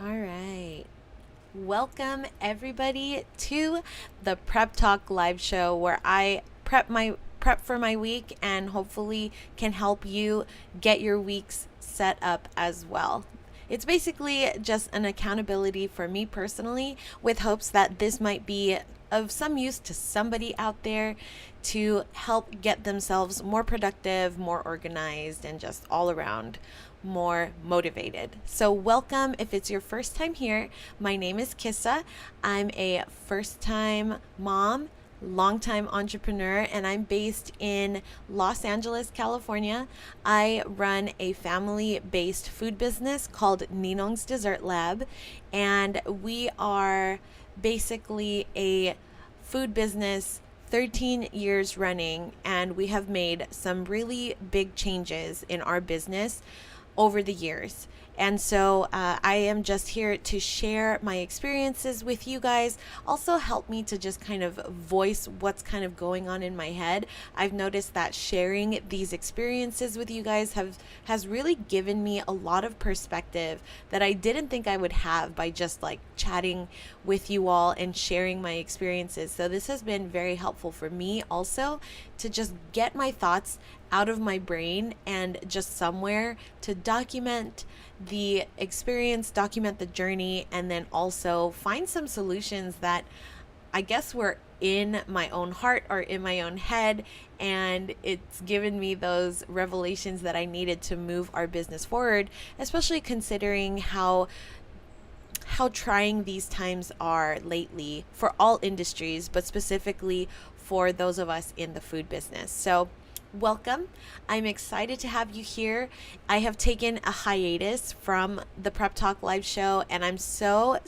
All right. Welcome everybody to the Prep Talk live show where I prep for my week and hopefully can help you get your weeks set up as well. It's basically just an accountability for me personally with hopes that this might be of some use to somebody out there to help get themselves more productive, more organized, and just all around more motivated. So, welcome if it's your first time here. My name is Kissa. I'm a first time mom, longtime entrepreneur, and I'm based in Los Angeles, California. I run a family based food business called Ninong's Dessert Lab, and we are basically a food business 13 years running, and we have made some really big changes in our business over the years. And so I am just here to share my experiences with you guys. Also, help me to just kind of voice what's kind of going on in my head. I've noticed that sharing these experiences with you guys has really given me a lot of perspective that I didn't think I would have by just like chatting with you all and sharing my experiences. So this has been very helpful for me also to just get my thoughts out of my brain and just somewhere to document the experience, document the journey, and then also find some solutions that I guess were in my own heart or in my own head. And it's given me those revelations that I needed to move our business forward, especially considering how trying these times are lately for all industries, but specifically for those of us in the food business. So, welcome. I'm excited to have you here. I have taken a hiatus from the Prep Talk live show, and I'm so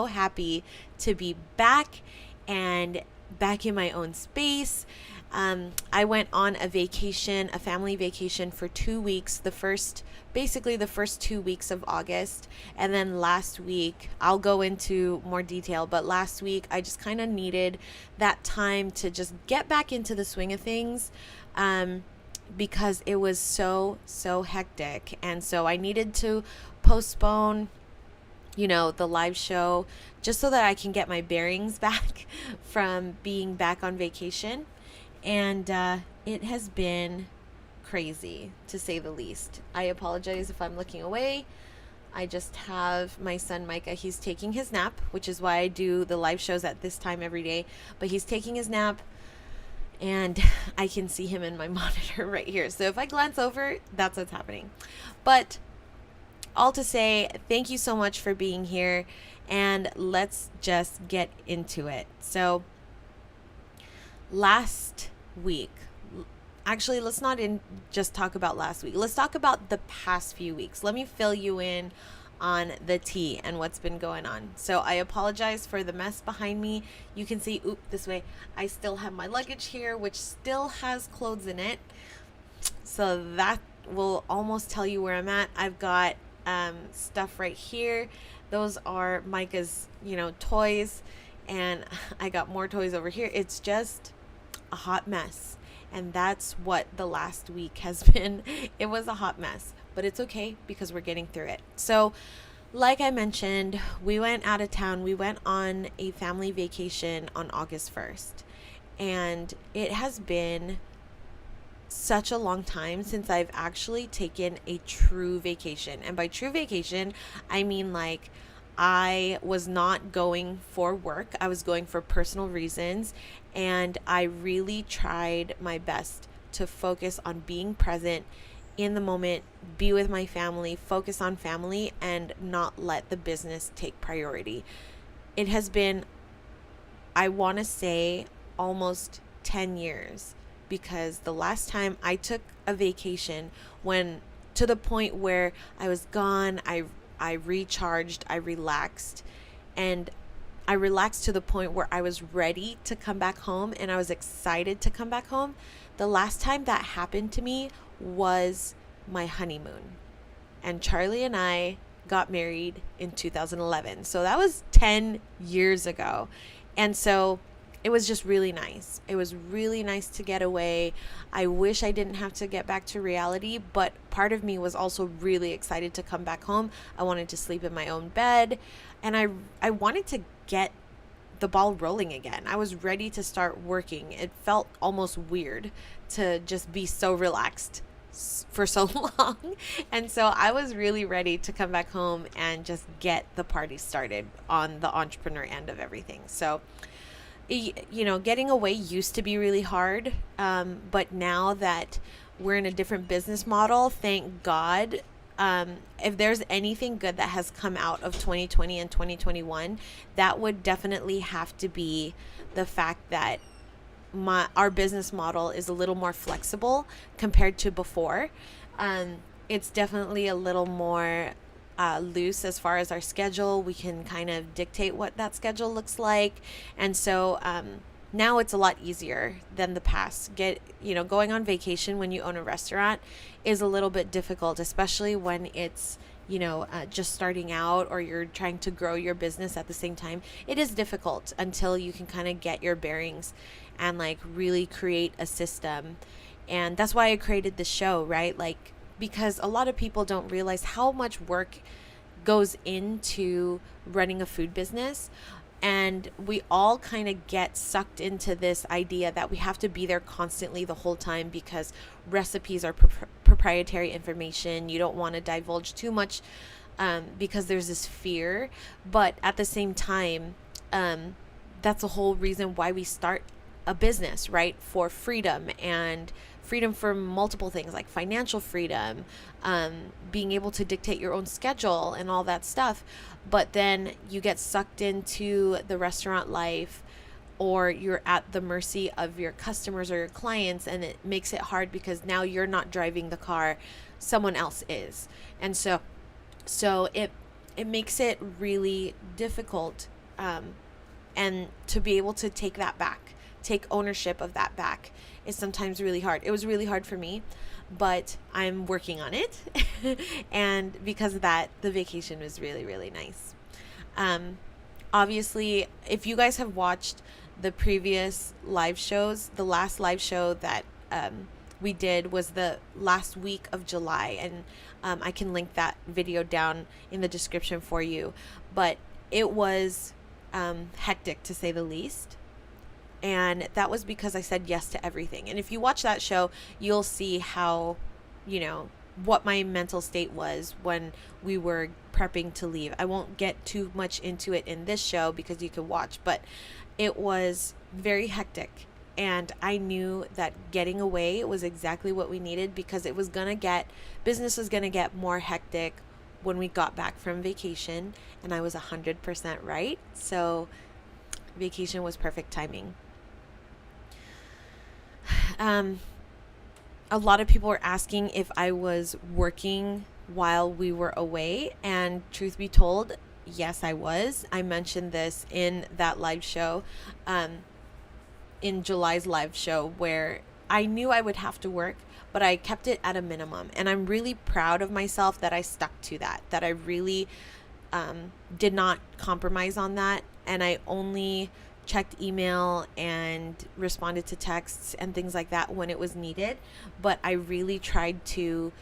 happy to be back and back in my own space. I went on a vacation, a family vacation for 2 weeks, basically the first 2 weeks of August. And then last week, I'll go into more detail, but last week I just kind of needed that time to just get back into the swing of things. Because it was so hectic. And so I needed to postpone the live show just so that I can get my bearings back from being back on vacation. And it has been crazy, to say the least. I apologize if I'm looking away. I just have my son Micah. He's taking his nap, which is why I do the live shows at this time every day. But he's taking his nap, and I can see him in my monitor right here. So if I glance over, that's what's happening. But all to say, thank you so much for being here, and let's just get into it. So last week, actually, let's not just talk about last week. Let's talk about the past few weeks. Let me fill you in on the tea and what's been going on. So I apologize for the mess behind me. You can see, this way, I still have my luggage here, which still has clothes in it. So that will almost tell you where I'm at. I've got stuff right here. Those are Micah's, toys. And I got more toys over here. It's just a hot mess. And that's what the last week has been. It was a hot mess, but it's okay because we're getting through it. So, like I mentioned, we went out of town. We went on a family vacation on August 1st. And it has been such a long time since I've actually taken a true vacation. And by true vacation, I mean like I was not going for work. I was going for personal reasons. And I really tried my best to focus on being present in the moment, be with my family, focus on family, and not let the business take priority. It has been, I want to say, almost 10 years because the last time I took a vacation, when to the point where I was gone, I recharged, I relaxed, and I relaxed to the point where I was ready to come back home and I was excited to come back home. The last time that happened to me was my honeymoon. And Charlie and I got married in 2011. So that was 10 years ago. And so it was just really nice. It was really nice to get away. I wish I didn't have to get back to reality, but part of me was also really excited to come back home. I wanted to sleep in my own bed, and I wanted to get the ball rolling again. I was ready to start working. It felt almost weird to just be so relaxed for so long. And so I was really ready to come back home and just get the party started on the entrepreneur end of everything. So, getting away used to be really hard. But now that we're in a different business model, thank God. If there's anything good that has come out of 2020 and 2021, that would definitely have to be the fact that our business model is a little more flexible compared to before. It's definitely a little more loose as far as our schedule. We can kind of dictate what that schedule looks like. And so now it's a lot easier than the past. Going on vacation when you own a restaurant is a little bit difficult, especially when it's just starting out or you're trying to grow your business at the same time. It is difficult until you can kind of get your bearings and like really create a system. And that's why I created this show, right? Like, because a lot of people don't realize how much work goes into running a food business. And we all kind of get sucked into this idea that we have to be there constantly the whole time because recipes are proprietary information. You don't want to divulge too much because there's this fear. But at the same time, that's the whole reason why we start a business, right? For freedom, and freedom for multiple things like financial freedom, being able to dictate your own schedule and all that stuff. But then you get sucked into the restaurant life, or you're at the mercy of your customers or your clients, and it makes it hard because now you're not driving the car, someone else is. And so it makes it really difficult, and to be able to take ownership of that back is sometimes really hard. It was really hard for me, but I'm working on it. And because of that, the vacation was really, really nice. Obviously, if you guys have watched the previous live shows, the last live show that we did was the last week of July. And I can link that video down in the description for you. But it was hectic, to say the least. And that was because I said yes to everything. And if you watch that show, you'll see how, what my mental state was when we were prepping to leave. I won't get too much into it in this show because you can watch, but it was very hectic. And I knew that getting away was exactly what we needed because business was going to get more hectic when we got back from vacation. And I was 100% right. So vacation was perfect timing. A lot of people were asking if I was working while we were away, and truth be told, yes, I was. I mentioned this in that live show, in July's live show, where I knew I would have to work, but I kept it at a minimum. And I'm really proud of myself that I stuck to that I really did not compromise on that. And I only checked email and responded to texts and things like that when it was needed. But I really tried to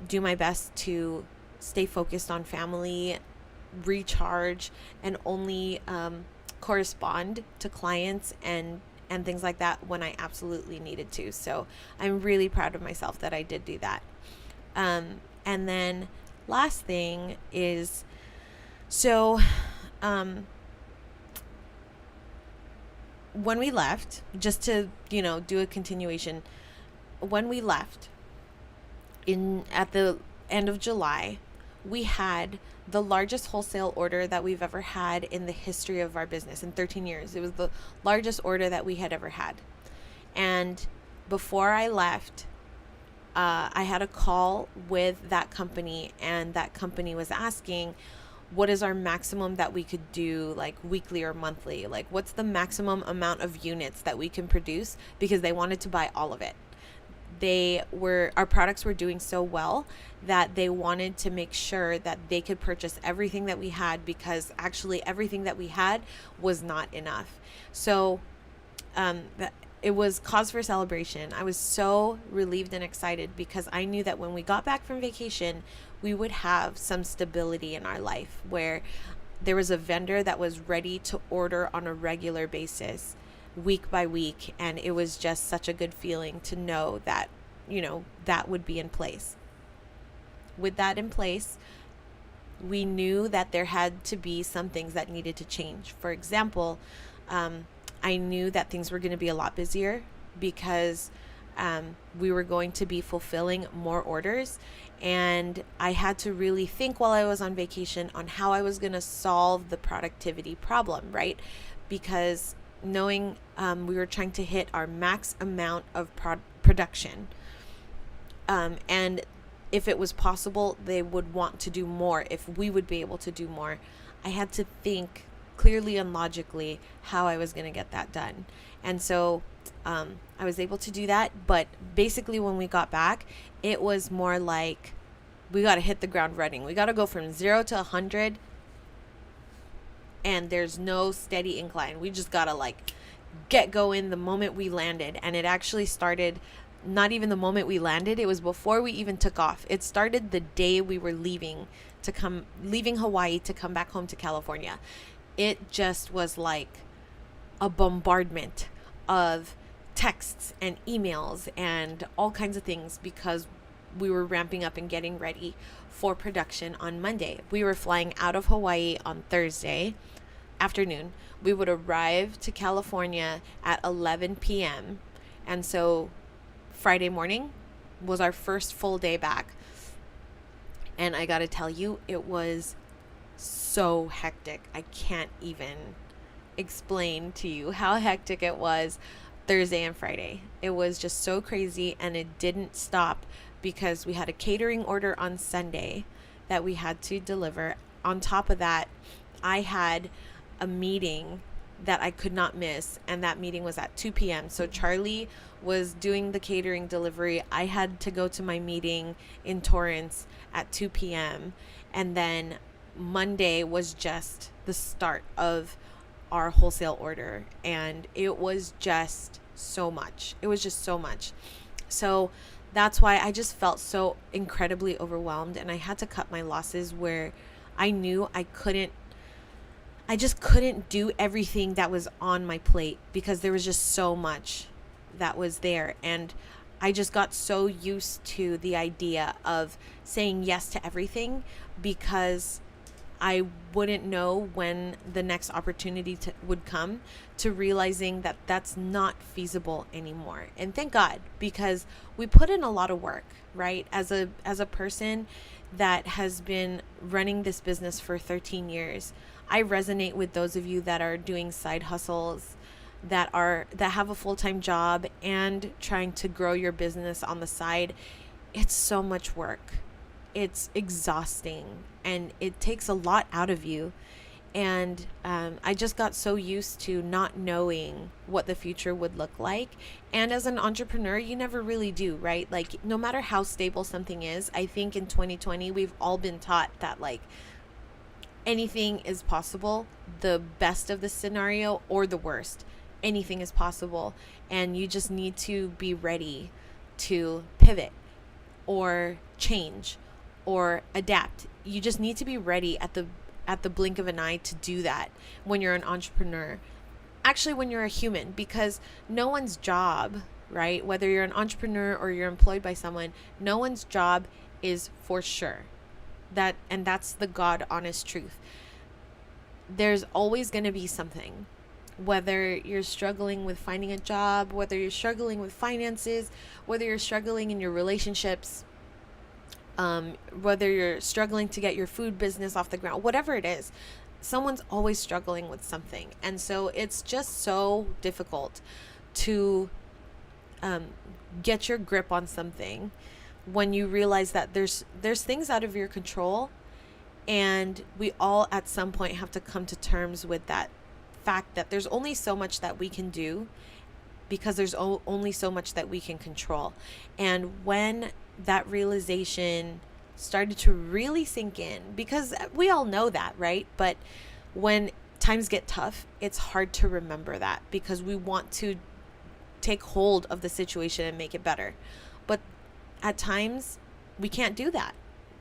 do my best to stay focused on family, recharge, and only correspond to clients and things like that when I absolutely needed to. So I'm really proud of myself that I did do that. And then last thing is, when we left, just to, do a continuation, when we left at the end of July, we had the largest wholesale order that we've ever had in the history of our business in 13 years. It was the largest order that we had ever had. And before I left, I had a call with that company, and that company was asking, what is our maximum that we could do, like weekly or monthly? Like, what's the maximum amount of units that we can produce? Because they wanted to buy all of it. Our products were doing so well that they wanted to make sure that they could purchase everything that we had, because actually everything that we had was not enough. So that it was cause for celebration. I was so relieved and excited because I knew that when we got back from vacation, we would have some stability in our life where there was a vendor that was ready to order on a regular basis, week by week. And it was just such a good feeling to know that, that would be in place. With that in place, we knew that there had to be some things that needed to change. For example, I knew that things were going to be a lot busier because we were going to be fulfilling more orders. And I had to really think while I was on vacation on how I was going to solve the productivity problem, right? Because knowing we were trying to hit our max amount of production. And if it was possible, they would want to do more, if we would be able to do more. I had to think clearly and logically how I was going to get that done. And so I was able to do that. But basically when we got back, it was more like we got to hit the ground running. We got to go from 0 to 100. And there's no steady incline. We just got to get going the moment we landed. And it actually started not even the moment we landed. It was before we even took off. It started the day we were leaving Hawaii to come back home to California. It just was like a bombardment of texts and emails and all kinds of things because we were ramping up and getting ready for production on Monday. We were flying out of Hawaii on Thursday afternoon. We would arrive to California at 11 p.m. And so Friday morning was our first full day back. And I got to tell you, it was so hectic. I can't even explain to you how hectic it was Thursday and Friday. It was just so crazy, and it didn't stop because we had a catering order on Sunday that we had to deliver. On top of that, I had a meeting that I could not miss, and that meeting was at 2 p.m. So Charlie was doing the catering delivery. I had to go to my meeting in Torrance at 2 p.m. And then Monday was just the start of our wholesale order, and it was just so much. It was just so much. So that's why I just felt so incredibly overwhelmed, and I had to cut my losses where I knew I just couldn't do everything that was on my plate because there was just so much that was there. And I just got so used to the idea of saying yes to everything because I wouldn't know when the next opportunity would come, to realizing that that's not feasible anymore. And thank God, because we put in a lot of work, right? As a person that has been running this business for 13 years, I resonate with those of you that are doing side hustles, that have a full-time job and trying to grow your business on the side. It's so much work. It's exhausting, and it takes a lot out of you. And I just got so used to not knowing what the future would look like. And as an entrepreneur, you never really do, right? Like, no matter how stable something is, I think in 2020, we've all been taught that anything is possible, the best of the scenario or the worst. Anything is possible. And you just need to be ready to pivot or change or adapt. You just need to be ready at the blink of an eye to do that when you're an entrepreneur. Actually, when you're a human, because no one's job, right? Whether you're an entrepreneur or you're employed by someone, no one's job is for sure. And that's the God honest truth. There's always going to be something. Whether you're struggling with finding a job, whether you're struggling with finances, whether you're struggling in your relationships, whether you're struggling to get your food business off the ground, whatever it is, someone's always struggling with something. And so it's just so difficult to get your grip on something when you realize that there's things out of your control, and we all at some point have to come to terms with that fact that there's only so much that we can do because there's only so much that we can control. And when that realization started to really sink in, because we all know that, right? But when times get tough, it's hard to remember that because we want to take hold of the situation and make it better. But at times, we can't do that.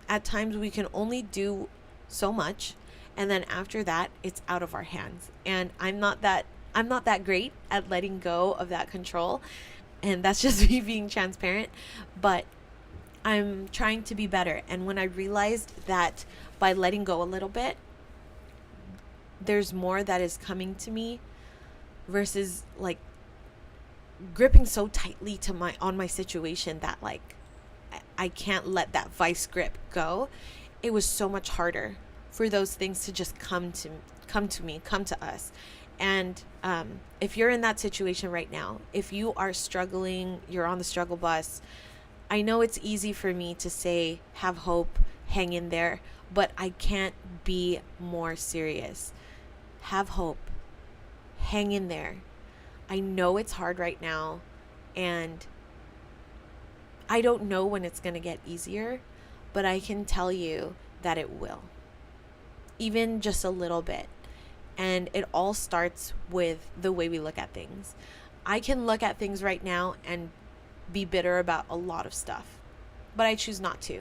At times, we can only do so much, and then after that, it's out of our hands. And I'm not that great at letting go of that control, and that's just me being transparent, but I'm trying to be better. And when I realized that by letting go a little bit, there's more that is coming to me versus like gripping so tightly to my situation that like I can't let that vice grip go. It was so much harder for those things to just come to us. And if you're in that situation right now, if you are struggling, you're on the struggle bus, I know it's easy for me to say, have hope, hang in there, but I can't be more serious. Have hope, hang in there. I know it's hard right now, and I don't know when it's going to get easier, but I can tell you that it will, even just a little bit. And it all starts with the way we look at things. I can look at things right now and be bitter about a lot of stuff, but I choose not to.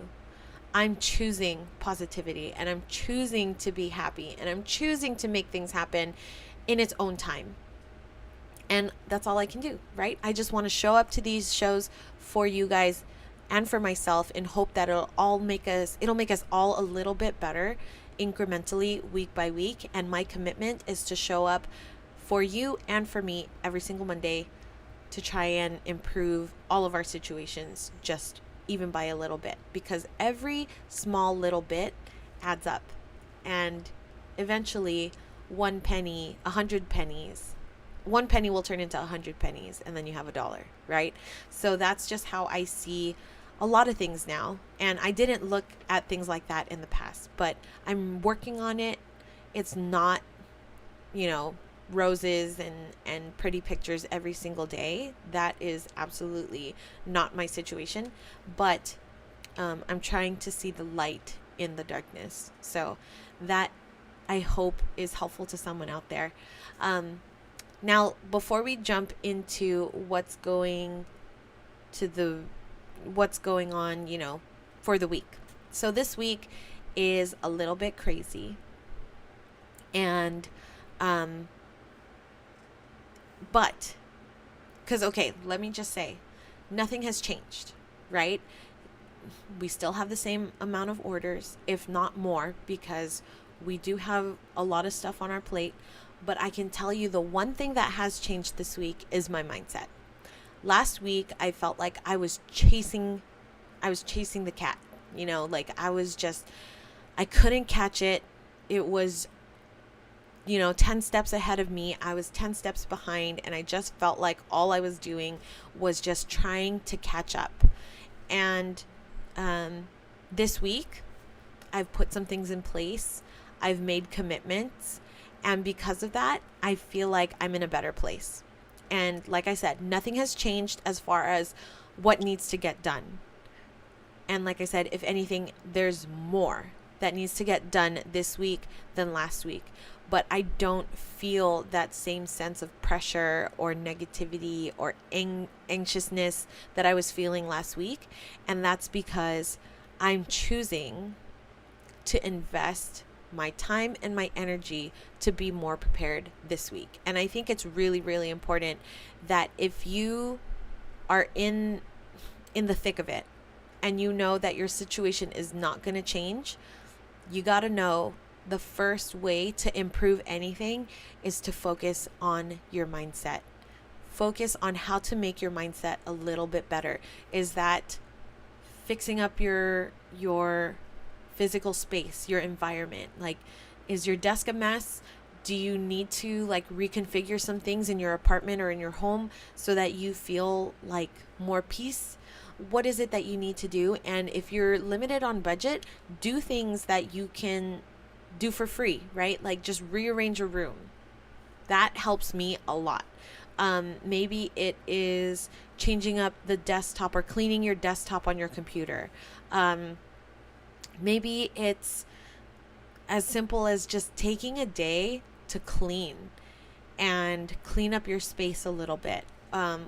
I'm choosing positivity, and I'm choosing to be happy, and I'm choosing to make things happen in its own time. And that's all I can do, right? I just want to show up to these shows for you guys and for myself in hope that it'll make us all a little bit better incrementally week by week. And my commitment is to show up for you and for me every single Monday to try and improve all of our situations, just even by a little bit, because every small little bit adds up. And eventually 1 penny, 100 pennies, 1 penny will turn into 100 pennies, and then you have $1, right? So that's just how I see a lot of things now. And I didn't look at things like that in the past, but I'm working on it. It's not, roses and pretty pictures every single day. That is absolutely not my situation, but I'm trying to see the light in the darkness. So that, I hope, is helpful to someone out there. Now, before we jump into what's going on, for the week. So this week is a little bit crazy. And, but, let me just say, nothing has changed, right? We still have the same amount of orders, if not more, because we do have a lot of stuff on our plate. But I can tell you the one thing that has changed this week is my mindset. Last week, I felt like I was chasing the cat, I couldn't catch it. It was, 10 steps ahead of me. I was 10 steps behind, and I just felt like all I was doing was just trying to catch up. And this week, I've put some things in place. I've made commitments. And because of that, I feel like I'm in a better place. And like I said, nothing has changed as far as what needs to get done. And like I said, if anything, there's more that needs to get done this week than last week. But I don't feel that same sense of pressure or negativity or anxiousness that I was feeling last week. And that's because I'm choosing to invest my time and my energy to be more prepared this week. And I think it's really, really important that if you are in the thick of it and you know that your situation is not going to change, you got to know the first way to improve anything is to focus on your mindset. Focus on how to make your mindset a little bit better. Is that fixing up your physical space, your environment? Like, is your desk a mess? Do you need to reconfigure some things in your apartment or in your home so that you feel like more peace? What is it that you need to do? And if you're limited on budget, do things that you can do for free, right? Like just rearrange your room. That helps me a lot. Maybe it is changing up the desktop or cleaning your desktop on your computer. Maybe it's as simple as just taking a day to clean and clean up your space a little bit.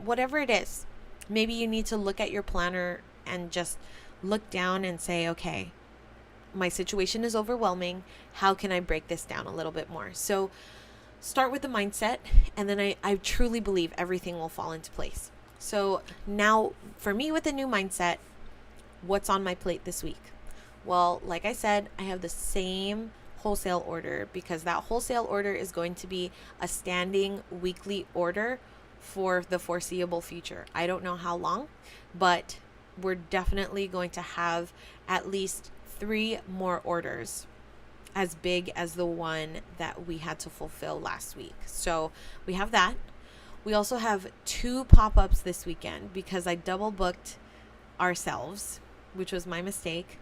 Whatever it is, maybe you need to look at your planner and just look down and say, okay, my situation is overwhelming. How can I break this down a little bit more? So start with the mindset, and then I truly believe everything will fall into place. So now for me, with the new mindset, what's on my plate this week? Well, like I said, I have the same wholesale order, because that wholesale order is going to be a standing weekly order for the foreseeable future. I don't know how long, but we're definitely going to have at least 3 more orders as big as the one that we had to fulfill last week. So we have that. We also have 2 pop-ups this weekend because I double booked ourselves, which was my mistake.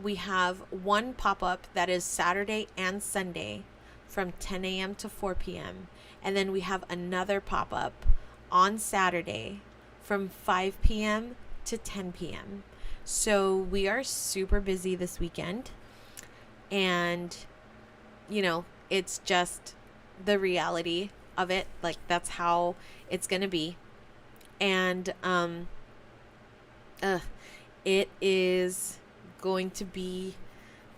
We have 1 pop-up that is Saturday and Sunday from 10 a.m. to 4 p.m. And then we have another pop-up on Saturday from 5 p.m. to 10 p.m. So we are super busy this weekend. And, it's just the reality of it. Like, that's how it's going to be. And it is going to be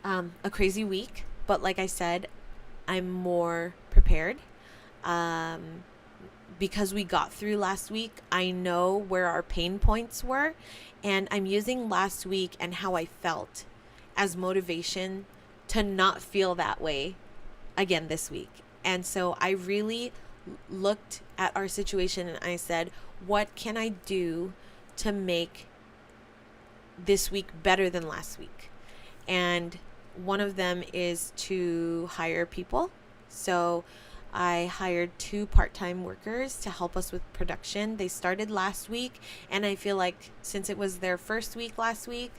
a crazy week. But like I said, I'm more prepared. Because we got through last week, I know where our pain points were. And I'm using last week and how I felt as motivation to not feel that way again this week. And so I really looked at our situation and I said, what can I do to make this week better than last week? And one of them is to hire people. So I hired 2 part-time workers to help us with production. They started last week, and I feel like since it was their first week last week,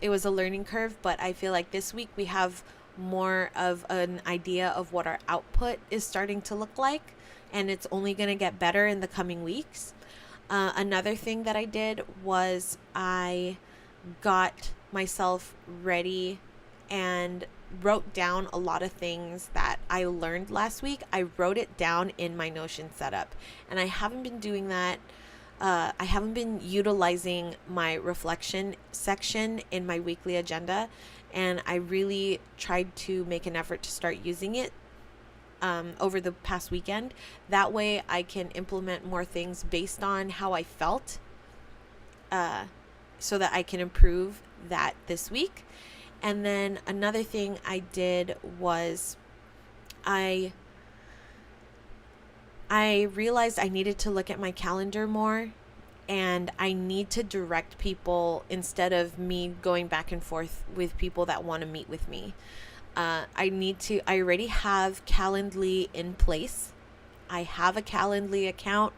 it was a learning curve, but I feel like this week we have more of an idea of what our output is starting to look like, and it's only going to get better in the coming weeks. Another thing that I did was I got myself ready and wrote down a lot of things that I learned last week. I wrote it down in my Notion setup, and I haven't been doing that. I haven't been utilizing my reflection section in my weekly agenda, and I really tried to make an effort to start using it over the past weekend. That way I can implement more things based on how I felt, so that I can improve that this week. And then another thing I did was I realized I needed to look at my calendar more, and I need to direct people instead of me going back and forth with people that want to meet with me. I already have Calendly in place. I have a Calendly account.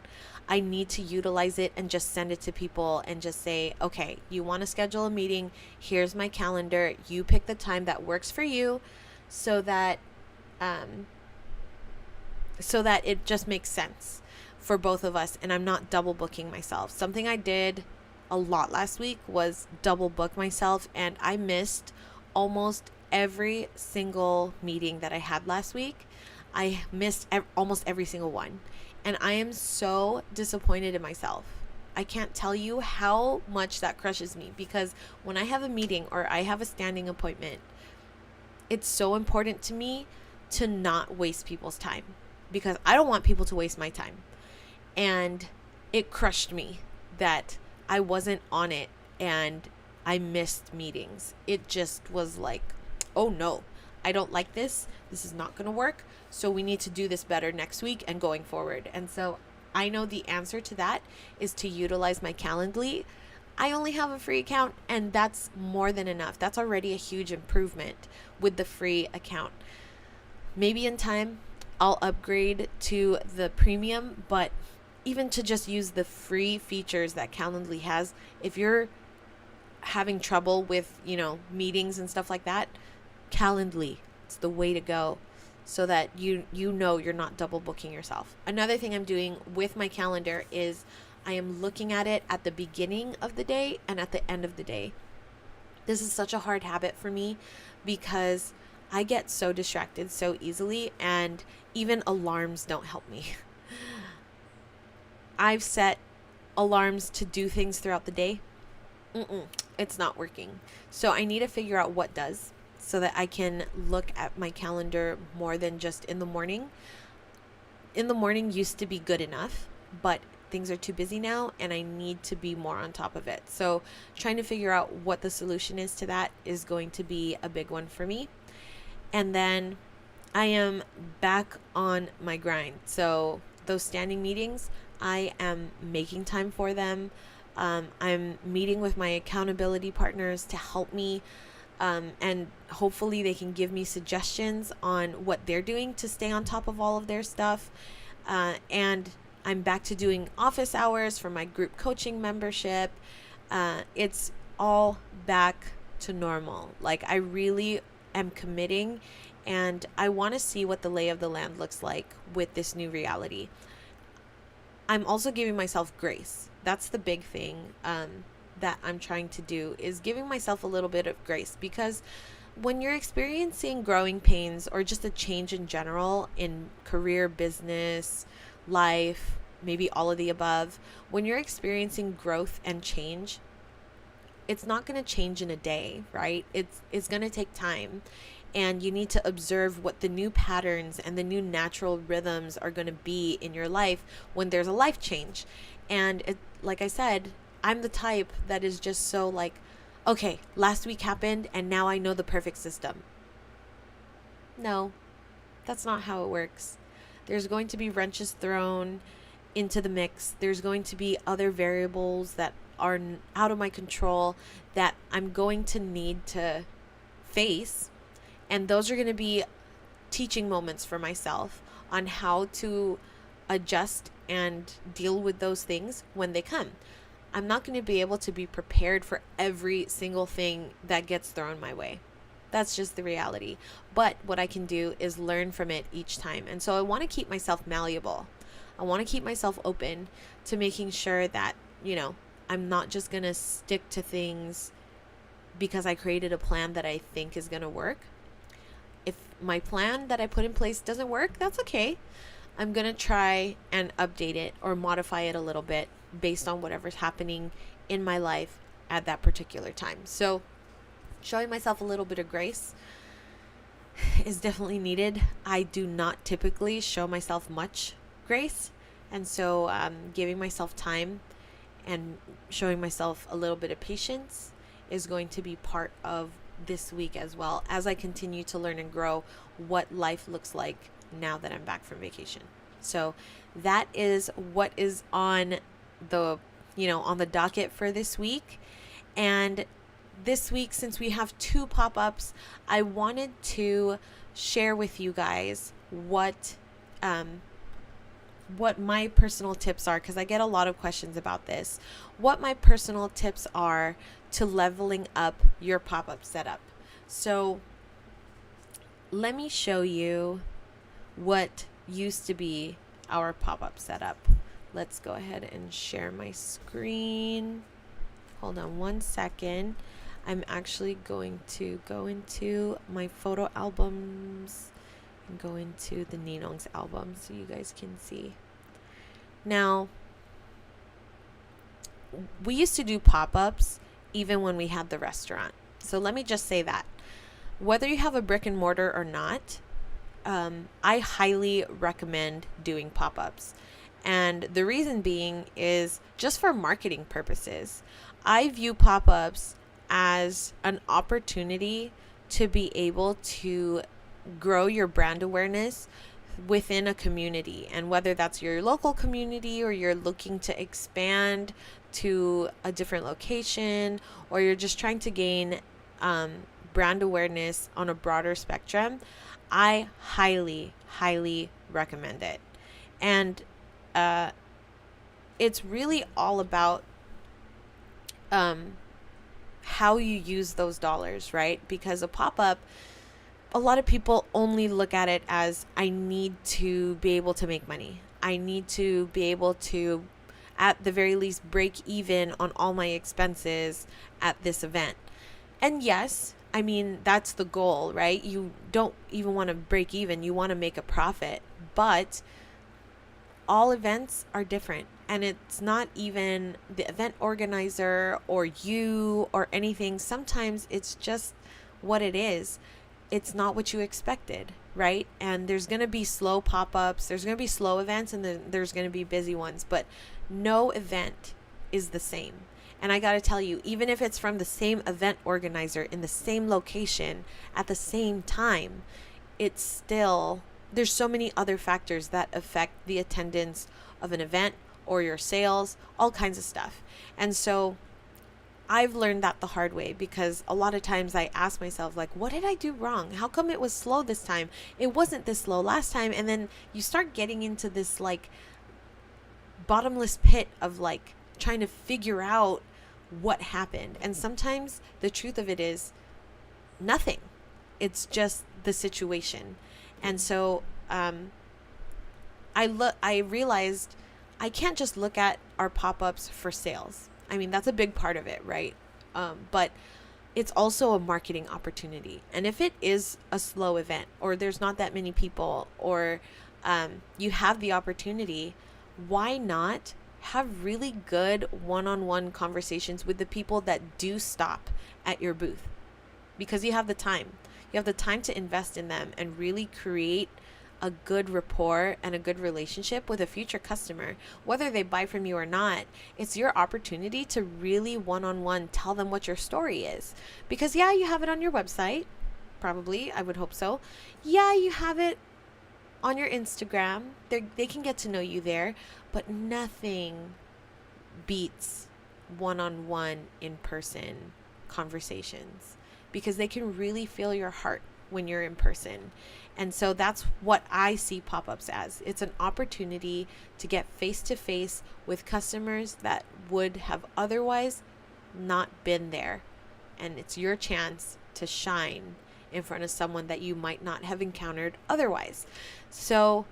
I need to utilize it and just send it to people and just say, okay, you want to schedule a meeting? Here's my calendar. You pick the time that works for you, so that it just makes sense for both of us, and I'm not double booking myself. Something I did a lot last week was double book myself, and I missed almost every single meeting that I had last week. I missed almost every single one, and I am so disappointed in myself. I can't tell you how much that crushes me, because when I have a meeting or I have a standing appointment, it's so important to me to not waste people's time, because I don't want people to waste my time. And it crushed me that I wasn't on it and I missed meetings. It just was like, oh no, I don't like this. This is not going to work. So we need to do this better next week and going forward. And so I know the answer to that is to utilize my Calendly. I only have a free account, and that's more than enough. That's already a huge improvement with the free account. Maybe in time I'll upgrade to the premium, but even to just use the free features that Calendly has, if you're having trouble with, meetings and stuff like that, Calendly, it's the way to go, so that you know you're not double booking yourself. Another thing I'm doing with my calendar is I am looking at it at the beginning of the day and at the end of the day. This is such a hard habit for me, because I get so distracted so easily, and even alarms don't help me. I've set alarms to do things throughout the day. It's not working. So I need to figure out what does, so that I can look at my calendar more than just in the morning. In the morning used to be good enough, but things are too busy now and I need to be more on top of it. So trying to figure out what the solution is to that is going to be a big one for me. And then I am back on my grind. So those standing meetings, I am making time for them. I'm meeting with my accountability partners to help me, and hopefully they can give me suggestions on what they're doing to stay on top of all of their stuff. And I'm back to doing office hours for my group coaching membership. It's all back to normal. Like, I really am committing, and I want to see what the lay of the land looks like with this new reality. I'm also giving myself grace. That's the big thing that I'm trying to do, is giving myself a little bit of grace, because when you're experiencing growing pains or just a change in general in career, business, life, maybe all of the above, when you're experiencing growth and change, it's not going to change in a day, right? It's going to take time. And you need to observe what the new patterns and the new natural rhythms are going to be in your life when there's a life change. And like I said, I'm the type that is just so like, okay, last week happened and now I know the perfect system. No, that's not how it works. There's going to be wrenches thrown into the mix. There's going to be other variables that are out of my control that I'm going to need to face. And those are going to be teaching moments for myself on how to adjust and deal with those things when they come. I'm not going to be able to be prepared for every single thing that gets thrown my way. That's just the reality. But what I can do is learn from it each time. And so I want to keep myself malleable. I want to keep myself open to making sure that, I'm not just going to stick to things because I created a plan that I think is going to work. If my plan that I put in place doesn't work, that's okay. I'm going to try and update it or modify it a little bit based on whatever's happening in my life at that particular time. So showing myself a little bit of grace is definitely needed. I do not typically show myself much grace. And so giving myself time and showing myself a little bit of patience is going to be part of this week as well, as I continue to learn and grow what life looks like now that I'm back from vacation. So that is what is on the docket for this week. And this week, since we have 2 pop-ups, I wanted to share with you guys what my personal tips are, because I get a lot of questions about this. What my personal tips are to leveling up your pop-up setup. So let me show you what used to be our pop-up setup. Let's go ahead and share my screen. Hold on one second. I'm actually going to go into my photo albums and go into the Ninong's album so you guys can see. Now, we used to do pop-ups even when we had the restaurant. So let me just say that. Whether you have a brick and mortar or not, I highly recommend doing pop-ups. And the reason being is just for marketing purposes. I view pop-ups as an opportunity to be able to grow your brand awareness within a community. And whether that's your local community or you're looking to expand to a different location, or you're just trying to gain brand awareness on a broader spectrum, I highly, highly recommend it. And it's really all about how you use those dollars, right? Because a pop-up, a lot of people only look at it as, I need to be able to make money. I need to be able to, at the very least, break even on all my expenses at this event. And yes, I mean, that's the goal, right? You don't even want to break even, you want to make a profit. But all events are different. And it's not even the event organizer or you or anything. Sometimes it's just what it is. It's not what you expected, right? And there's going to be slow pop-ups, there's going to be slow events, and then there's going to be busy ones, but no event is the same. And I got to tell you, even if it's from the same event organizer in the same location at the same time, it's still, there's so many other factors that affect the attendance of an event or your sales, all kinds of stuff. And so I've learned that the hard way, because a lot of times I ask myself, like, what did I do wrong? How come it was slow this time? It wasn't this slow last time. And then you start getting into this like bottomless pit of like trying to figure out what happened. And sometimes the truth of it is nothing. It's just the situation. And so I realized I can't just look at our pop-ups for sales. I mean, that's a big part of it, right? But it's also a marketing opportunity. And if it is a slow event, or there's not that many people, or you have the opportunity, why not have really good one-on-one conversations with the people that do stop at your booth? Because you have the time. You have the time to invest in them and really create a good rapport and a good relationship with a future customer. Whether they buy from you or not, it's your opportunity to really one-on-one tell them what your story is. Because yeah, you have it on your website, probably, I would hope so. Yeah, you have it on your Instagram. They can get to know you there, but nothing beats one-on-one in-person conversations, because they can really feel your heart when you're in person. And so that's what I see pop-ups as. It's an opportunity to get face-to-face with customers that would have otherwise not been there. And it's your chance to shine in front of someone that you might not have encountered otherwise. So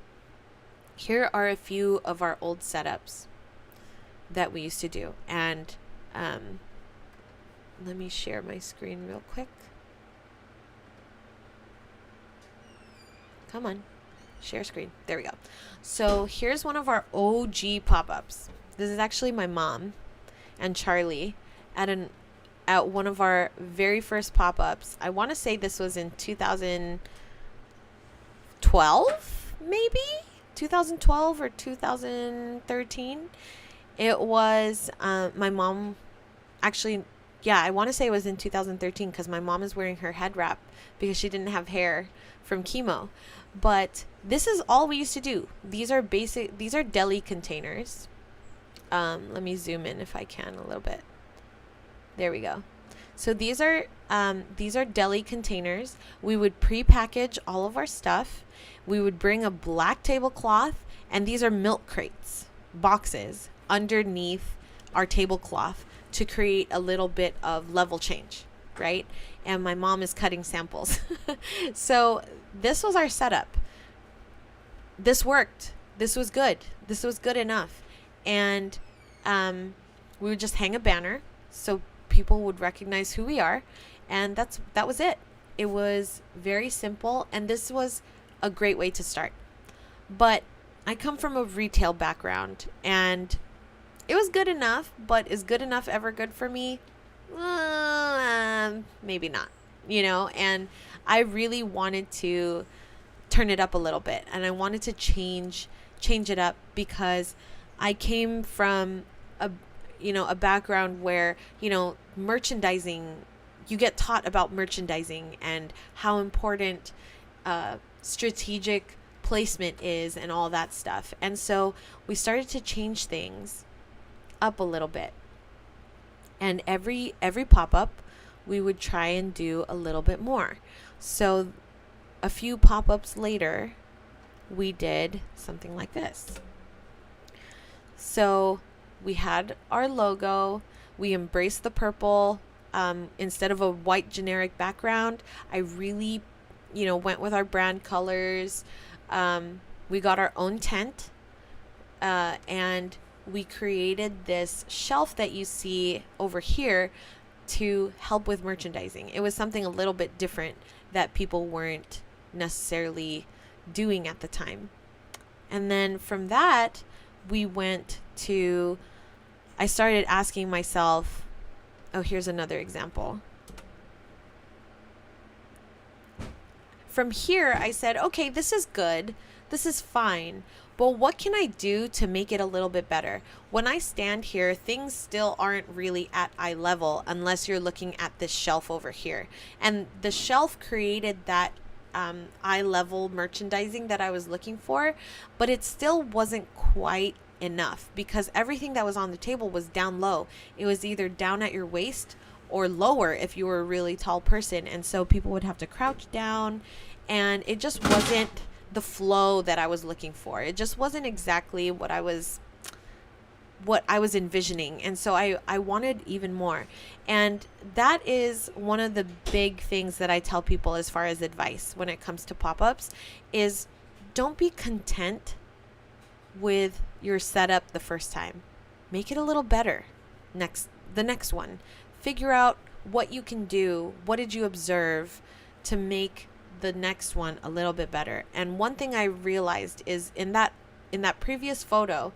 here are a few of our old setups that we used to do. And let me share my screen real quick. Come on, share screen. There we go. So here's one of our OG pop-ups. This is actually my mom and Charlie at one of our very first pop-ups. I want to say this was in 2012, maybe 2012 or 2013. It was my mom, actually, yeah, I want to say it was in 2013, because my mom is wearing her head wrap because she didn't have hair from chemo. But this is all we used to do. These are deli containers. Let me zoom in if I can a little bit. There we go. So these are deli containers. We would pre-package all of our stuff. We would bring a black tablecloth, and these are milk crates, boxes underneath our tablecloth to create a little bit of level change, right? And my mom is cutting samples. So this was our setup. This worked. This was good. This was good enough. And we would just hang a banner so people would recognize who we are. And that was it. It was very simple. And this was a great way to start. But I come from a retail background, and it was good enough, but is good enough ever good for me? Maybe not, and I really wanted to turn it up a little bit, and I wanted to change it up, because I came from a background where, merchandising, you get taught about merchandising and how important strategic placement is and all that stuff. And so we started to change things up a little bit. And every pop-up, we would try and do a little bit more. So a few pop-ups later, we did something like this. So we had our logo. We embraced the purple. Instead of a white generic background, I really, went with our brand colors. We got our own tent, and we created this shelf that you see over here to help with merchandising. It was something a little bit different that people weren't necessarily doing at the time. And then from that, I started asking myself, oh, here's another example. From here, I said, okay, this is good. This is fine. But what can I do to make it a little bit better? When I stand here, things still aren't really at eye level unless you're looking at this shelf over here. And the shelf created that eye level merchandising that I was looking for, but it still wasn't quite enough because everything that was on the table was down low. It was either down at your waist or lower if you were a really tall person. And so people would have to crouch down, and it just wasn't the flow that I was looking for. It just wasn't exactly what I was envisioning. And so I wanted even more. And that is one of the big things that I tell people as far as advice when it comes to pop-ups is don't be content with your setup the first time. Make it a little better the next one. Figure out what you can do. What did you observe to make the next one a little bit better? And one thing I realized is in that previous photo,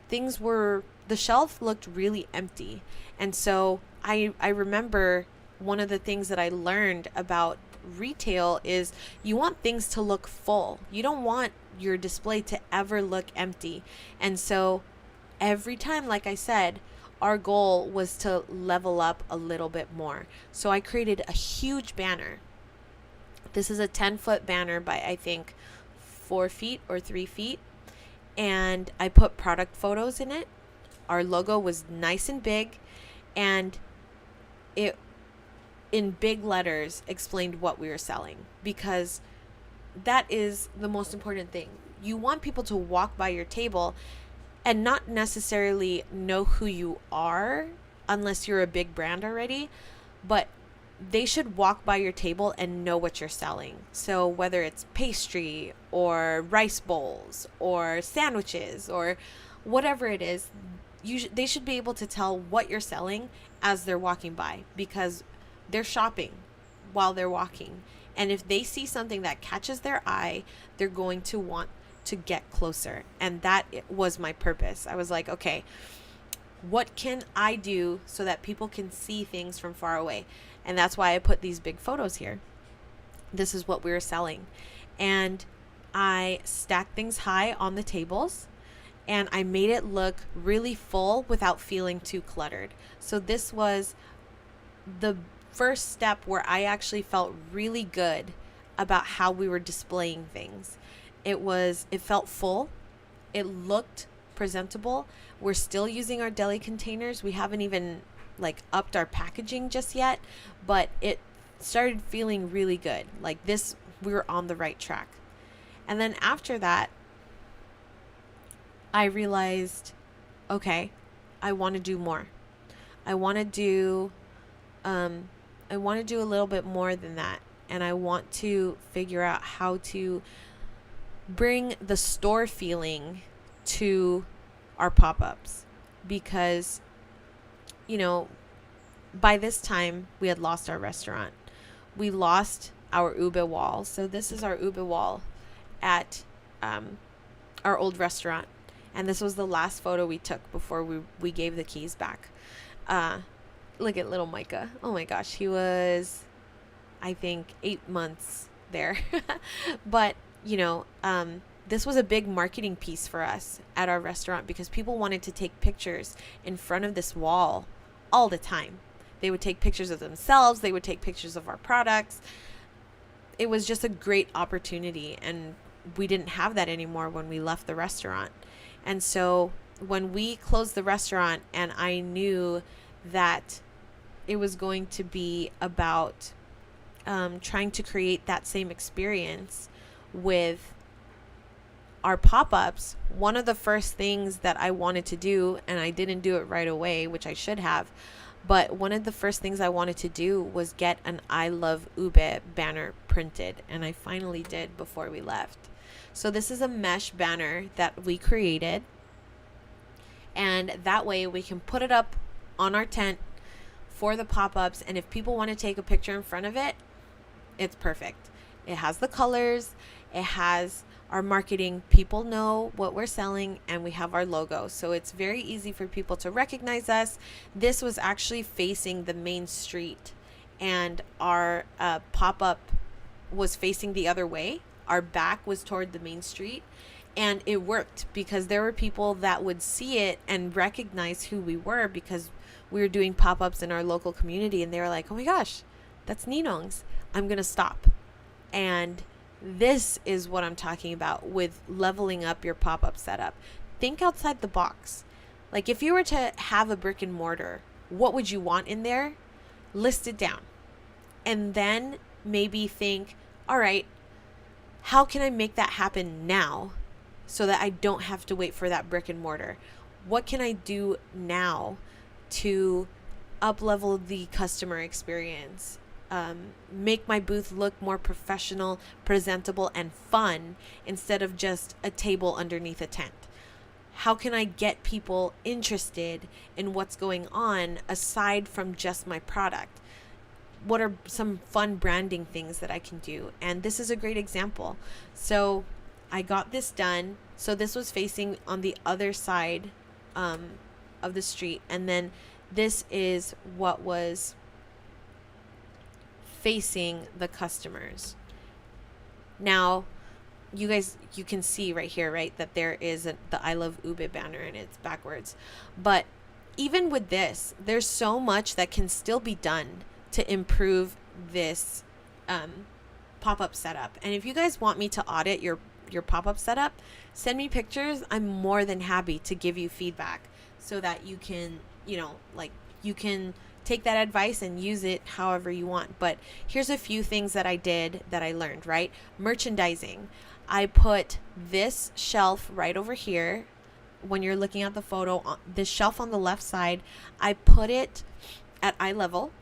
the shelf looked really empty. And so I remember one of the things that I learned about retail is you want things to look full. You don't want your display to ever look empty. And so every time, like I said, our goal was to level up a little bit more. So I created a huge banner. This is a 10-foot banner by, I think, 4 feet or 3 feet. And I put product photos in it. Our logo was nice and big. And it, in big letters, explained what we were selling. Because that is the most important thing. You want people to walk by your table and not necessarily know who you are unless you're a big brand already, but they should walk by your table and know what you're selling. So whether it's pastry or rice bowls or sandwiches or whatever it is, they should be able to tell what you're selling as they're walking by, because they're shopping while they're walking. And if they see something that catches their eye, they're going to want to get closer. And that was my purpose. I was like, okay, what can I do so that people can see things from far away? And that's why I put these big photos here. This is what we were selling. And I stacked things high on the tables, and I made it look really full without feeling too cluttered. So this was the first step where I actually felt really good about how we were displaying things. It felt full. It looked presentable. We're still using our deli containers. We haven't even upped our packaging just yet, but it started feeling really good. Like this, we were on the right track. And then after that, I realized, okay, I want to do more. I want to do a little bit more than that. And I want to figure out how to bring the store feeling to our pop-ups, because by this time we had lost our restaurant. We lost our ube wall. So this is our ube wall at our old restaurant, and this was the last photo we took before we gave the keys back. Look at little Micah. Oh my gosh, he was, I think, 8 months there. But this was a big marketing piece for us at our restaurant, because people wanted to take pictures in front of this wall all the time. They would take pictures of themselves. They would take pictures of our products. It was just a great opportunity, and we didn't have that anymore when we left the restaurant. And so when we closed the restaurant, and I knew that it was going to be about trying to create that same experience with our pop-ups, one of the first things that I wanted to do, and I didn't do it right away, which I should have, but one of the first things I wanted to do was get an I Love Ube banner printed, and I finally did before we left. So this is a mesh banner that we created, and that way we can put it up on our tent for the pop-ups, and if people want to take a picture in front of it, it's perfect. It has the colors, it has our marketing, people know what we're selling, and we have our logo. So it's very easy for people to recognize us. This was actually facing the main street, and our pop-up was facing the other way. Our back was toward the main street, and it worked because there were people that would see it and recognize who we were because we were doing pop-ups in our local community, and they were like, oh my gosh, that's Ninong's. I'm going to stop. And this is what I'm talking about with leveling up your pop-up setup. Think outside the box. Like if you were to have a brick and mortar, what would you want in there? List it down. And then maybe think, all right, how can I make that happen now so that I don't have to wait for that brick and mortar? What can I do now to up-level the customer experience? Make my booth look more professional, presentable, and fun instead of just a table underneath a tent. How can I get people interested in what's going on aside from just my product? What are some fun branding things that I can do? And this is a great example. So I got this done. So this was facing on the other side of the street. And then this is what was facing the customers. Now, you can see right here, right, that there is the I Love Ube banner and it's backwards. But even with this, there's so much that can still be done to improve this pop-up setup. And if you guys want me to audit your pop-up setup, send me pictures. I'm more than happy to give you feedback so that you can, you can take that advice and use it however you want. But here's a few things that I did that I learned, right? Merchandising. I put this shelf right over here. When you're looking at the photo, this shelf on the left side, I put it at eye level.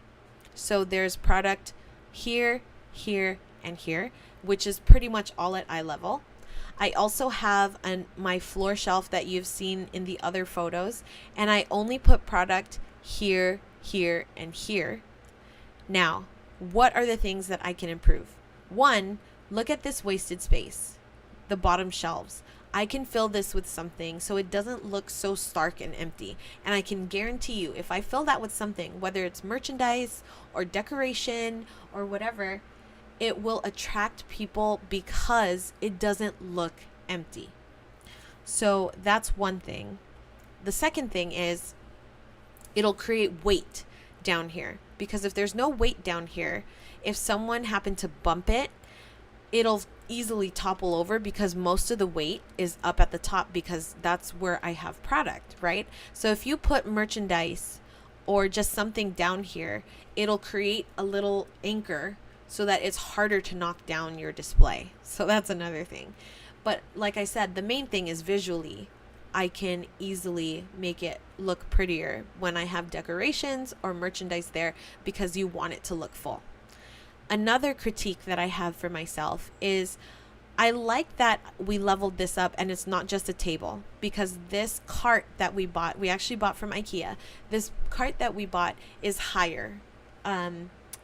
So there's product here, here, and here, which is pretty much all at eye level. I also have my floor shelf that you've seen in the other photos, and I only put product here, here, and here. Now, what are the things that I can improve? One, look at this wasted space, the bottom shelves. I can fill this with something so it doesn't look so stark and empty. And I can guarantee you, if I fill that with something, whether it's merchandise or decoration or whatever, it will attract people because it doesn't look empty. So that's one thing. The second thing is it'll create weight down here, because if there's no weight down here, if someone happened to bump it, it'll easily topple over because most of the weight is up at the top because that's where I have product, right? So if you put merchandise or just something down here, it'll create a little anchor so that it's harder to knock down your display. So that's another thing. But like I said, the main thing is visually, I can easily make it look prettier when I have decorations or merchandise there because you want it to look full. Another critique that I have for myself is I like that we leveled this up and it's not just a table, because this cart that we bought, we actually bought from IKEA. This cart that we bought is higher.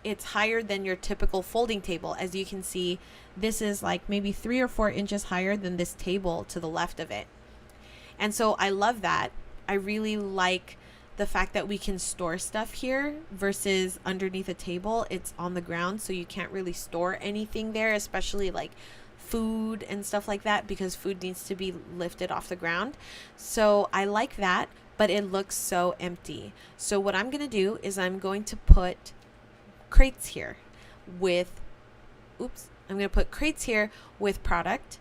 It's higher than your typical folding table. As you can see, this is like maybe 3 or 4 inches higher than this table to the left of it. And so I love that. I really like the fact that we can store stuff here versus underneath a table. It's on the ground, so you can't really store anything there, especially like food and stuff like that, because food needs to be lifted off the ground. So I like that, but it looks so empty. So what I'm going to do is I'm going to put crates here with, I'm going to put crates here with product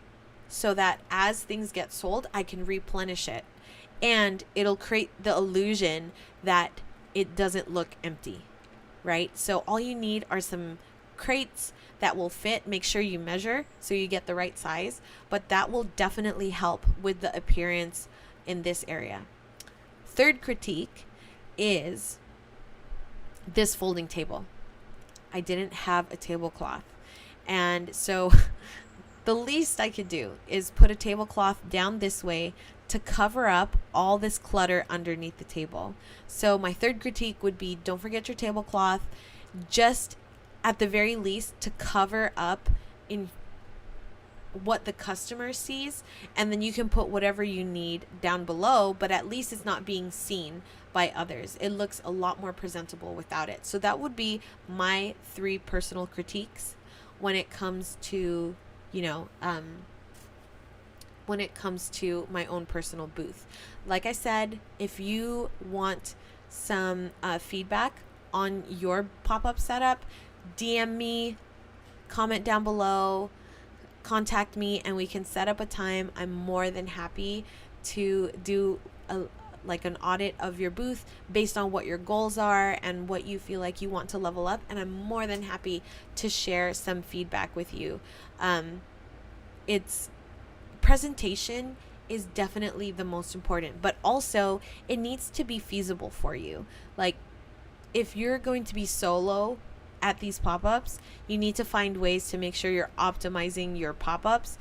so that as things get sold, I can replenish it. And it'll create the illusion that it doesn't look empty, right? So all you need are some crates that will fit. Make sure you measure so you get the right size, but that will definitely help with the appearance in this area. Third critique is this folding table. I didn't have a tablecloth. And so the least I could do is put a tablecloth down this way to cover up all this clutter underneath the table. So my third critique would be, don't forget your tablecloth, just at the very least to cover up in what the customer sees, and then you can put whatever you need down below, but at least it's not being seen by others. It looks a lot more presentable without it. So that would be my 3 personal critiques when it comes to, when it comes to my own personal booth. Like I said, if you want some feedback on your pop-up setup, DM me, comment down below, contact me, and we can set up a time. I'm more than happy to do an audit of your booth based on what your goals are and what you feel like you want to level up, and I'm more than happy to share some feedback with you. It's presentation is definitely the most important, but also it needs to be feasible for you. Like, if you're going to be solo at these pop-ups, you need to find ways to make sure you're optimizing your pop-ups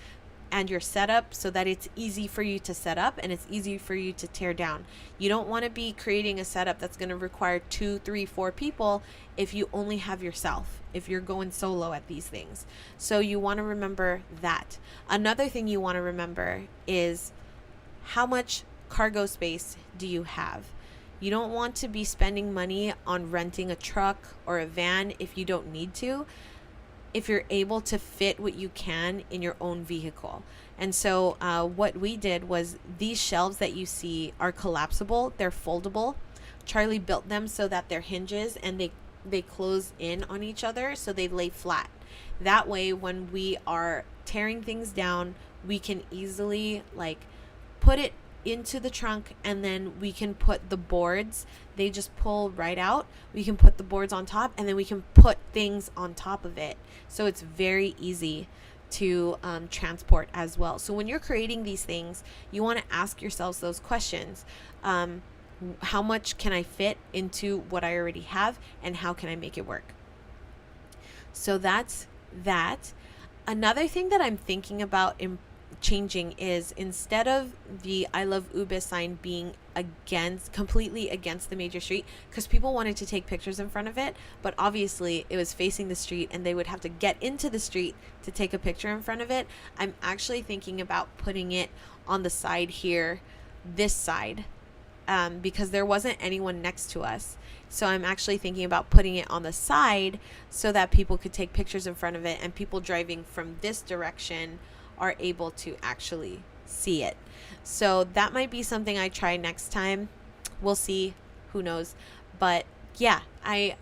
and your setup so that it's easy for you to set up and it's easy for you to tear down. You don't want to be creating a setup that's going to require 2, 3, 4 people if you only have yourself, if you're going solo at these things. So you want to remember that. Another thing you want to remember is, how much cargo space do you have? You don't want to be spending money on renting a truck or a van if you don't need to, if you're able to fit what you can in your own vehicle. And so what we did was, these shelves that you see are collapsible, they're foldable. Charlie built them so that they're hinges and they close in on each other, so they lay flat. That way, when we are tearing things down, we can easily put it into the trunk, and then we can put the boards, they just pull right out. We can put the boards on top, and then we can put things on top of it. So it's very easy to transport as well. So when you're creating these things, you want to ask yourselves those questions. How much can I fit into what I already have, and how can I make it work? So that's that. Another thing that I'm thinking about changing is, instead of the I love Ube sign being completely against the major street, because people wanted to take pictures in front of it, but obviously it was facing the street and they would have to get into the street to take a picture in front of it. I'm actually thinking about putting it on the side here, this side, because there wasn't anyone next to us. So I'm actually thinking about putting it on the side so that people could take pictures in front of it, and people driving from this direction are able to actually see it. So that might be something I try next time. We'll see, who knows. But yeah, I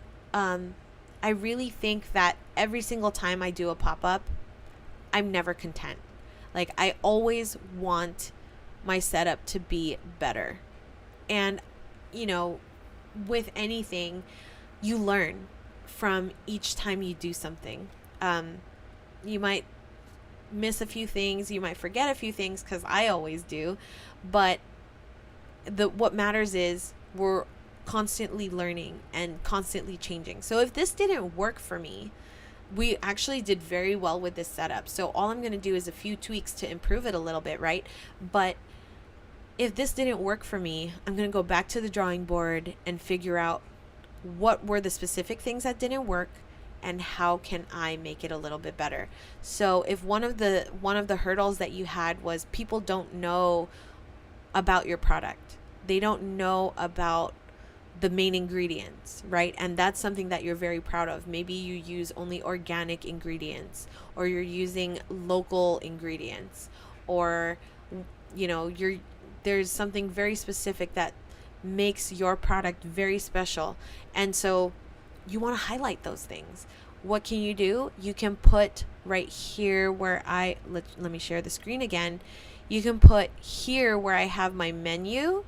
really think that every single time I do a pop-up, I'm never content. I always want my setup to be better. And with anything, you learn from each time you do something. You might miss a few things, you might forget a few things, because I always do, but what matters is we're constantly learning and constantly changing. So if this didn't work for me, we actually did very well with this setup, so all I'm going to do is a few tweaks to improve it a little bit, right? But if this didn't work for me, I'm going to go back to the drawing board and figure out what were the specific things that didn't work, and how can I make it a little bit better. So if one of the hurdles that you had was, people don't know about your product, they don't know about the main ingredients, right? And that's something that you're very proud of. Maybe you use only organic ingredients, or you're using local ingredients, or there's something very specific that makes your product very special. And so you want to highlight those things. What can you do? You can put right here where let me share the screen again. You can put here where I have my menu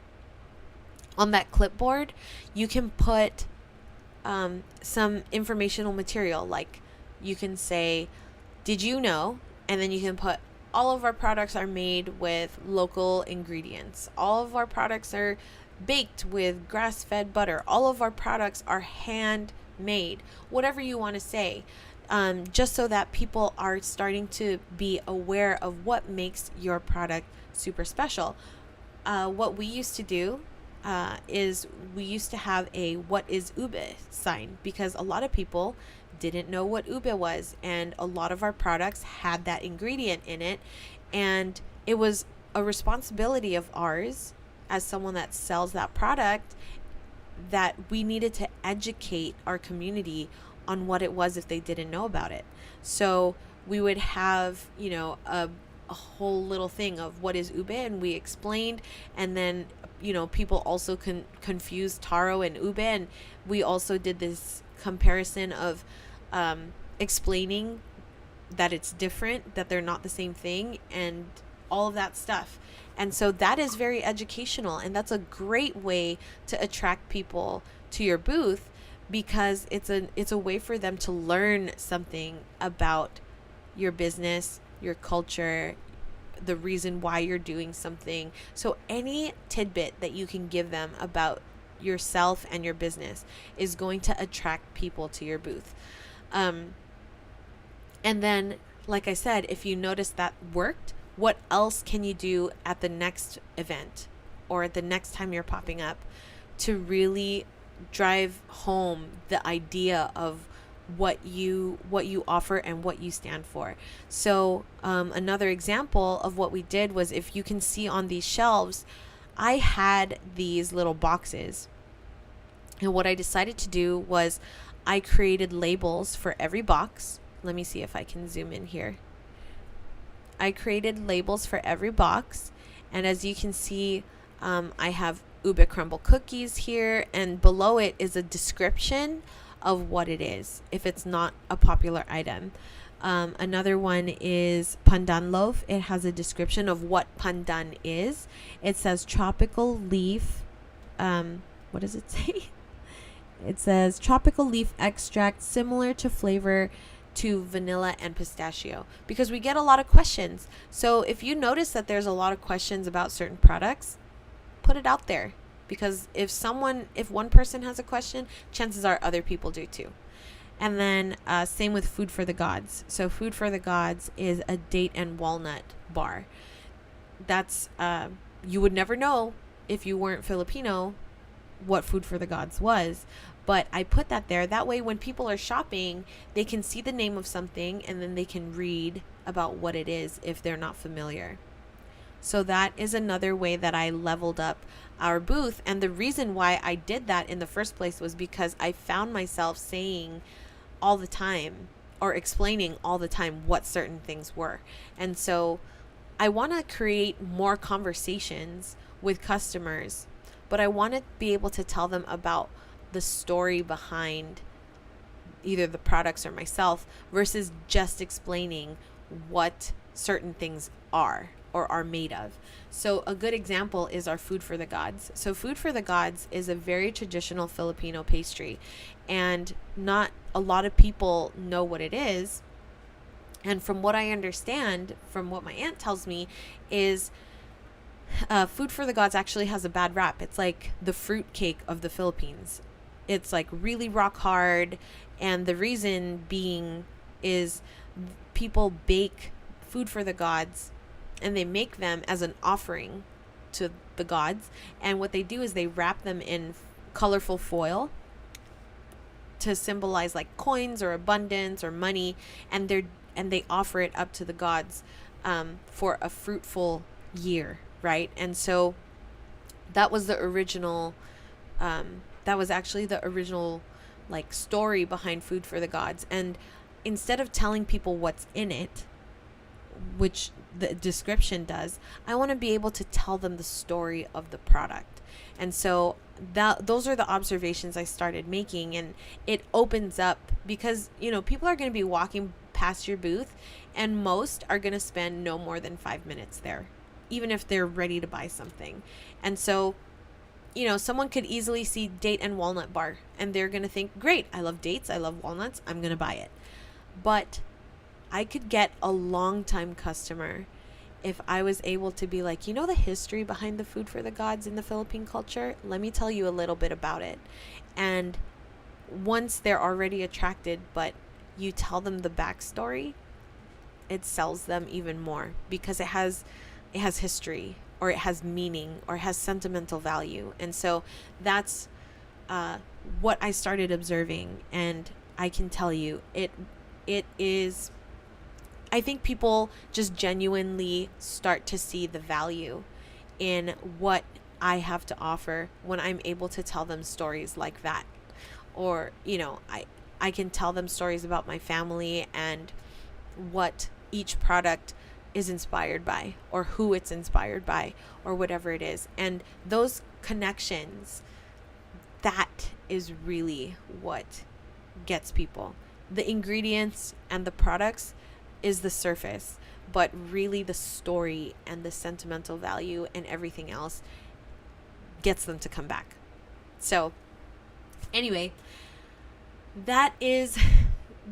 on that clipboard. You can put some informational material, like you can say, did you know? And then you can put, all of our products are made with local ingredients. All of our products are baked with grass-fed butter. All of our products are handmade. Whatever you want to say. just so that people are starting to be aware of what makes your product super special. What we used to do is we used to have a "What is ube" sign, because a lot of people didn't know what ube was, and a lot of our products had that ingredient in it, and it was a responsibility of ours as someone that sells that product that we needed to educate our community on what it was if they didn't know about it. So we would have, a whole little thing of what is ube, and we explained, and then people also confuse taro and ube, and we also did this comparison of explaining that it's different, that they're not the same thing, and all of that stuff. And so that is very educational, and that's a great way to attract people to your booth, because it's a way for them to learn something about your business, your culture, the reason why you're doing something. So any tidbit that you can give them about yourself and your business is going to attract people to your booth. And then, like I said, if you notice that worked, what else can you do at the next event or at the next time you're popping up to really drive home the idea of what you offer and what you stand for? So another example of what we did was, if you can see on these shelves, I had these little boxes, and what I decided to do was I created labels for every box. Let me see if I can zoom in here. I created labels for every box, and as you can see, I have ube crumble cookies here, and below it is a description of what it is if it's not a popular item. Another one is pandan loaf. It has a description of what pandan is. It says tropical leaf. What does it say? It says tropical leaf extract, similar to flavor to vanilla and pistachio, because we get a lot of questions. So if you notice that there's a lot of questions about certain products, put it out there, because if one person has a question, chances are other people do too. And then same with Food for the Gods. So Food for the Gods is a date and walnut bar. That's you would never know if you weren't Filipino what Food for the Gods was, but I put that there. That way when people are shopping, they can see the name of something, and then they can read about what it is if they're not familiar. So that is another way that I leveled up our booth. And the reason why I did that in the first place was because I found myself saying all the time, or explaining all the time, what certain things were. And so I want to create more conversations with customers, but I want to be able to tell them about the story behind either the products or myself, versus just explaining what certain things are or are made of. So a good example is our Food for the Gods. So Food for the Gods is a very traditional Filipino pastry, and not a lot of people know what it is. And from what I understand, from what my aunt tells me, is Food for the Gods actually has a bad rap. It's like the fruit cake of the Philippines. It's like really rock hard, and the reason being is people bake Food for the Gods, and they make them as an offering to the gods. And what they do is they wrap them in colorful foil to symbolize like coins or abundance or money, and they offer it up to the gods for a fruitful year, right? And so that was the original that was actually the original like story behind Food for the Gods. And instead of telling people what's in it, which the description does, I want to be able to tell them the story of the product. And so those are the observations I started making, and it opens up, because people are going to be walking past your booth, and most are going to spend no more than 5 minutes there, even if they're ready to buy something. And so someone could easily see date and walnut bar, and they're going to think, great, I love dates, I love walnuts, I'm going to buy it. But I could get a long-time customer if I was able to be like, the history behind the Food for the Gods in the Philippine culture? Let me tell you a little bit about it. And once they're already attracted, but you tell them the backstory, it sells them even more because it has history, or it has meaning, or it has sentimental value. And so that's what I started observing, and I can tell you it is, I think people just genuinely start to see the value in what I have to offer when I'm able to tell them stories like that. Or, I can tell them stories about my family and what each product is inspired by, or who it's inspired by, or whatever it is. And those connections, that is really what gets people. The ingredients and the products is the surface, but really the story and the sentimental value and everything else gets them to come back. So anyway, that is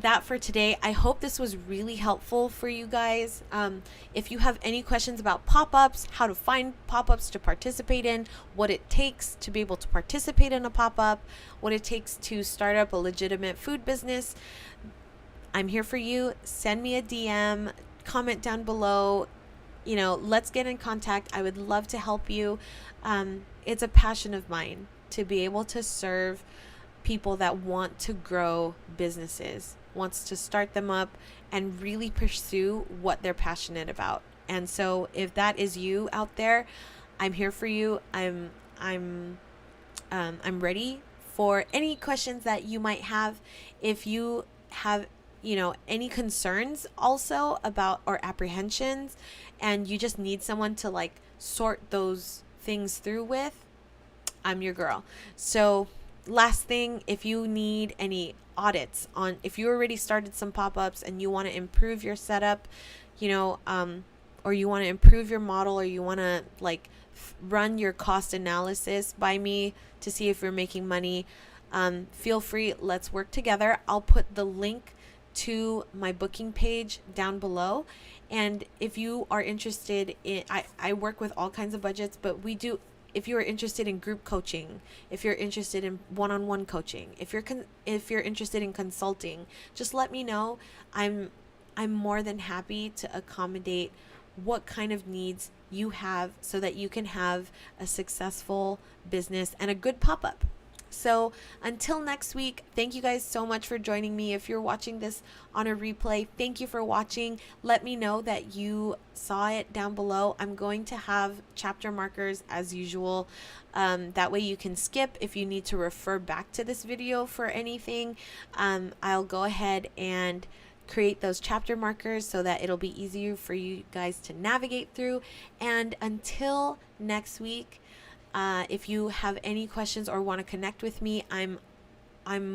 that for today. I hope this was really helpful for you guys. If you have any questions about pop-ups, how to find pop-ups to participate in, what it takes to be able to participate in a pop-up, what it takes to start up a legitimate food business, I'm here for you. Send me a DM, comment down below. Let's get in contact. I would love to help you. It's a passion of mine to be able to serve people that want to grow businesses, wants to start them up and really pursue what they're passionate about. And so if that is you out there, I'm here for you. I'm ready for any questions that you might have. If you have any concerns also about, or apprehensions, and you just need someone to sort those things through with, I'm your girl. So last thing, if you need any audits on, if you already started some pop-ups and you want to improve your setup, or you want to improve your model, or you want to run your cost analysis by me to see if you're making money, feel free. Let's work together. I'll put the link to my booking page down below. And if you are interested in, I work with all kinds of budgets, but if you are interested in group coaching, if you're interested in one-on-one coaching, if you're interested in consulting, just let me know. I'm more than happy to accommodate what kind of needs you have so that you can have a successful business and a good pop-up. So until next week, thank you guys so much for joining me. If you're watching this on a replay, thank you for watching. Let me know that you saw it down below. I'm going to have chapter markers as usual. That way you can skip if you need to refer back to this video for anything. I'll go ahead and create those chapter markers so that it'll be easier for you guys to navigate through. And until next week, if you have any questions or want to connect with me, I'm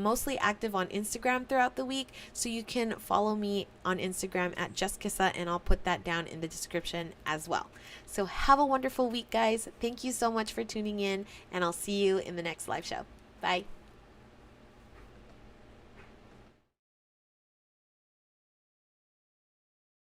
mostly active on Instagram throughout the week, so you can follow me on Instagram at JustKissa, and I'll put that down in the description as well. So have a wonderful week, guys. Thank you so much for tuning in, and I'll see you in the next live show. Bye.